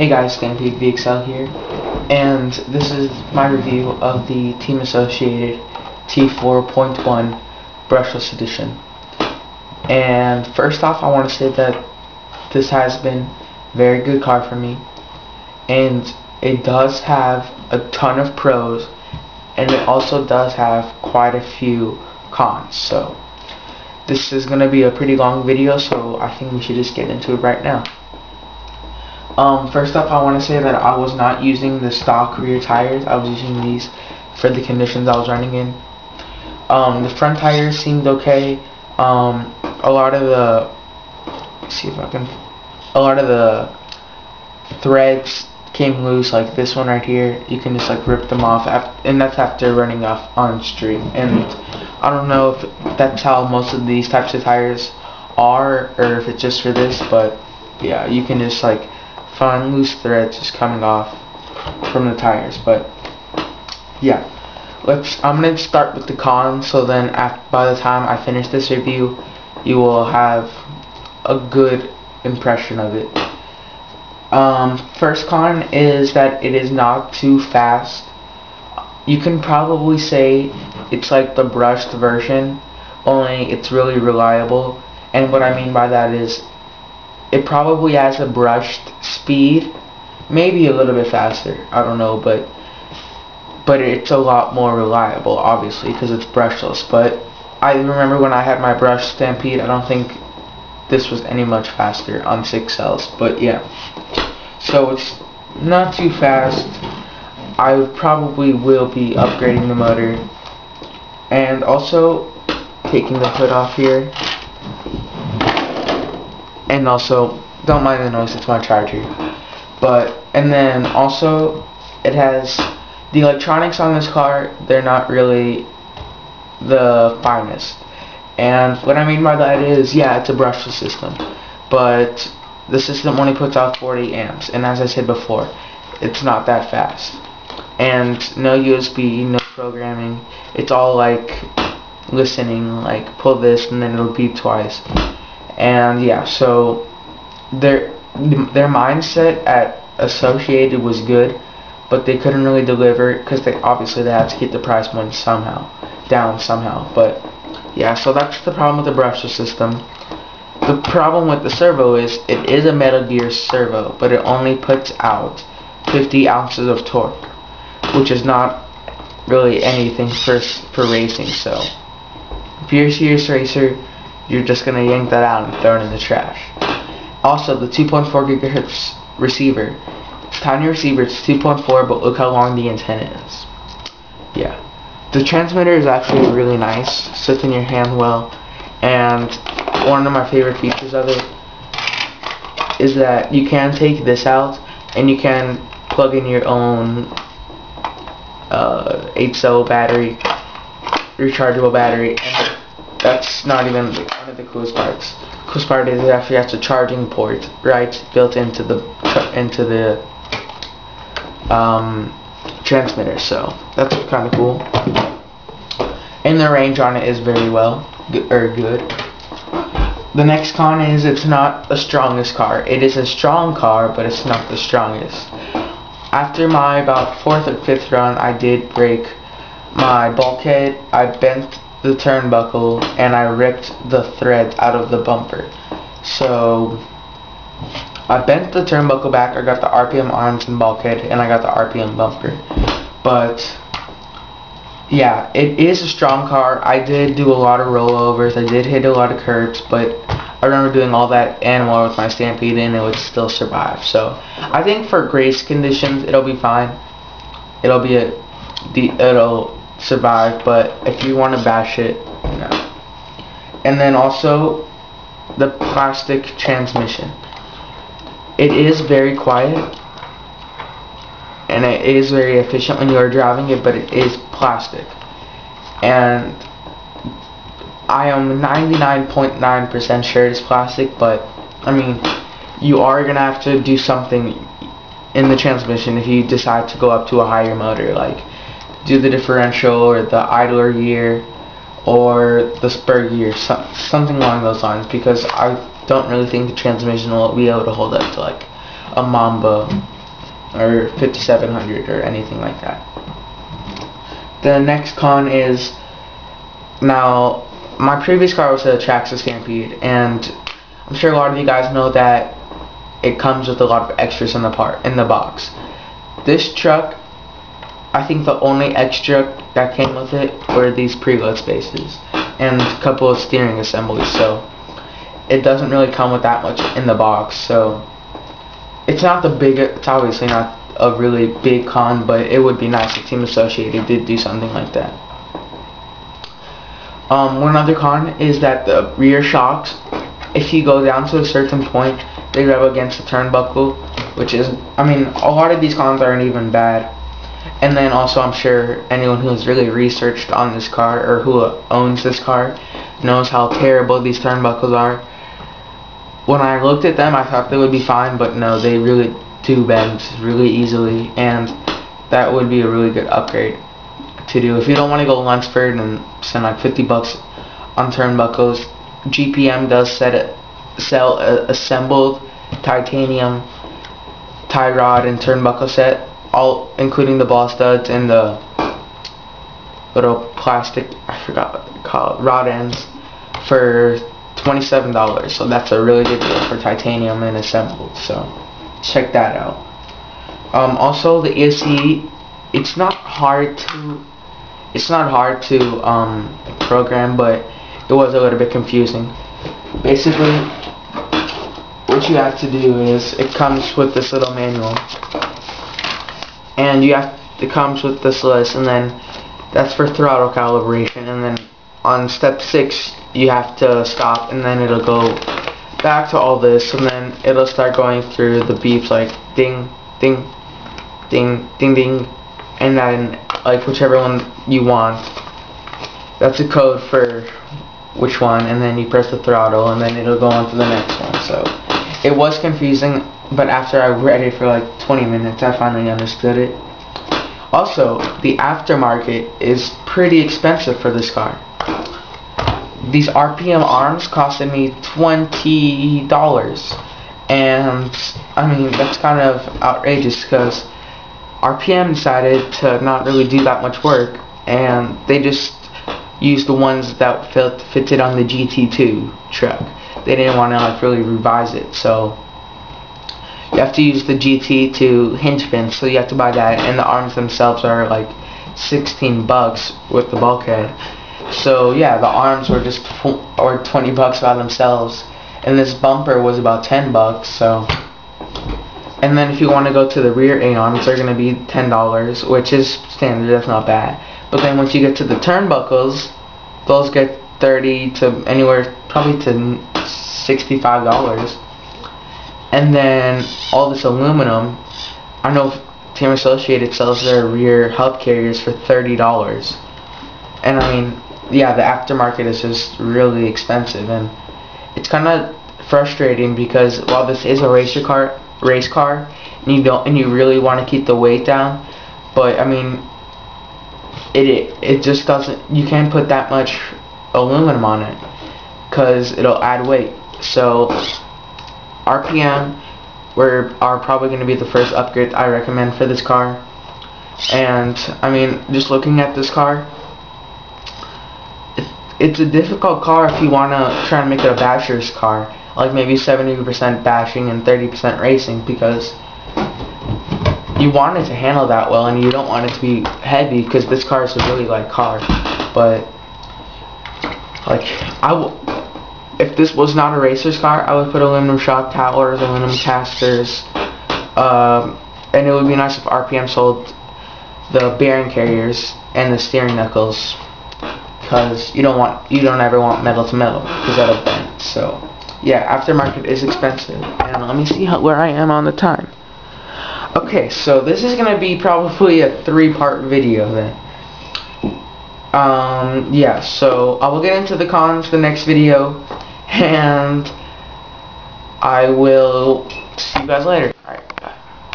Hey guys, Stampede VXL here, and this is my review of the Team Associated T4.1 Brushless Edition. And first off, I want to say that this has been a very good car for me, and it does have a ton of pros, and it also does have quite a few cons. So this is going to be a pretty long video, so I think we should just get into it right now. First up, I want to say that I was not using the stock rear tires. I was using these for the conditions I was running in. The front tires seemed okay. A lot of the threads came loose, like this one right here. You can just like rip them off, and that's after running off on street. And I don't know if that's how most of these types of tires are, or if it's just for this, but yeah, you can just like find loose threads just coming off from the tires. But yeah, I'm gonna start with the cons, so then by the time I finish this review, you will have a good impression of it. First con is that it is not too fast. You can probably say it's like the brushed version, only it's really reliable. And what I mean by that is it probably has a brushed speed, maybe a little bit faster, I don't know, but it's a lot more reliable, obviously, because it's brushless. But I remember when I had my brushed Stampede, I don't think this was any much faster on 6 cells, but yeah. So it's not too fast. I probably will be upgrading the motor, and also taking the hood off here. And also, don't mind the noise, it's my charger. And then also, it has the electronics on this car. They're not really the finest. And what I mean by that is, yeah, it's a brushless system, but the system only puts out 40 amps. And as I said before, it's not that fast. And no USB, no programming. It's all like listening, like pull this and then it'll beep twice. And yeah, so their mindset at Associated was good, but they couldn't really deliver because they had to keep the price point down somehow. But yeah, so that's the problem with the brushless system. The problem with the servo is it is a Metal Gear servo, but it only puts out 50 ounces of torque, which is not really anything for racing. So if you're a serious racer, you're just going to yank that out and throw it in the trash. Also, the 2.4 gigahertz receiver. It's a tiny receiver, it's 2.4, but look how long the antenna is. Yeah. The transmitter is actually really nice, sits in your hand well, and one of my favorite features of it is that you can take this out and you can plug in your own 8-cell battery, rechargeable battery, and that's not even one of the coolest parts. The coolest part is it actually has a charging port right built into the transmitter, so that's kind of cool. And the range on it is very good. The next con is it's not the strongest car. It is a strong car, but it's not the strongest. After my about 4th or 5th run, I did break my bulkhead. I bent the turnbuckle and I ripped the threads out of the bumper. So I bent the turnbuckle back. I got the RPM arms and bulkhead, and I got the RPM bumper. But yeah, it is a strong car. I did do a lot of rollovers. I did hit a lot of curbs, but I remember doing all that and more with my Stampede, and it would still survive. So I think for race conditions, it'll be fine. It'll survive, but if you want to bash it, no. And then also the plastic transmission. It is very quiet and it is very efficient when you are driving it, but it is plastic. And I am 99.9% sure it's plastic, but I mean, you are gonna have to do something in the transmission if you decide to go up to a higher motor, like do the differential or the idler gear or the spur gear, something along those lines, because I don't really think the transmission will be able to hold up to like a Mamba or 5700 or anything like that. The next con is, now my previous car was a Traxxas Stampede, and I'm sure a lot of you guys know that it comes with a lot of extras in the box. This truck, I think the only extra that came with it were these preload spaces and a couple of steering assemblies, so it doesn't really come with that much in the box. So it's obviously not a really big con, but it would be nice if Team Associated did do something like that. One other con is that the rear shocks, if you go down to a certain point, they rub against the turnbuckle, which is, I mean, a lot of these cons aren't even bad. And then also, I'm sure anyone who's really researched on this car, or who owns this car, knows how terrible these turnbuckles are. When I looked at them, I thought they would be fine, but no, they really do bend really easily, and that would be a really good upgrade to do. If you don't want to go Lunsford and spend like $50 on turnbuckles, GPM does sell a assembled titanium tie rod and turnbuckle set, all including the ball studs and the little plastic, I forgot what they call it, rod ends, for $27. So that's a really good deal for titanium and assembled, so check that out. Also, the ESC, it's not hard to program, but it was a little bit confusing. Basically, what you have to do is, it comes with this little manual, and it comes with this list, and then that's for throttle calibration, and then on step 6 you have to stop, and then it'll go back to all this, and then it'll start going through the beeps like ding, ding, ding, ding, ding, and then like whichever one you want, that's a code for which one, and then you press the throttle, and then it'll go on to the next one. So it was confusing, but after I read it for like 20 minutes, I finally understood it. Also, the aftermarket is pretty expensive for this car. These RPM arms costed me $20, and I mean, that's kind of outrageous because RPM decided to not really do that much work, and they just used the ones that fitted on the GT2 truck. They didn't want to like really revise it, so you have to use the GT2 hinge pins, so you have to buy that, and the arms themselves are like $16 with the bulkhead. So yeah, the arms were just $20 by themselves, and this bumper was about $10. So, and then if you want to go to the rear Aeons, they're gonna be $10, which is standard. That's not bad. But then once you get to the turnbuckles, those get $30 to anywhere probably to $65. And then all this aluminum, I know Team Associated sells their rear hub carriers for $30. And I mean, yeah, the aftermarket is just really expensive, and it's kind of frustrating because while this is a race car, and you really want to keep the weight down, but I mean, it just doesn't. You can't put that much aluminum on it because it'll add weight. So RPM are probably going to be the first upgrade I recommend for this car. And I mean, just looking at this car, it's a difficult car if you want to try and make it a basher's car, like maybe 70% bashing and 30% racing, because you want it to handle that well, and you don't want it to be heavy because this car is a really light car. But like, if this was not a racer's car, I would put aluminum shock towers, aluminum casters, and it would be nice if RPM sold the bearing carriers and the steering knuckles, because you don't ever want metal to metal because that'll bend. So yeah, aftermarket is expensive. And let me see where I am on the time. Okay, so this is gonna be probably a 3-part video then. Yeah, so I will get into the cons the next video, and I will see you guys later.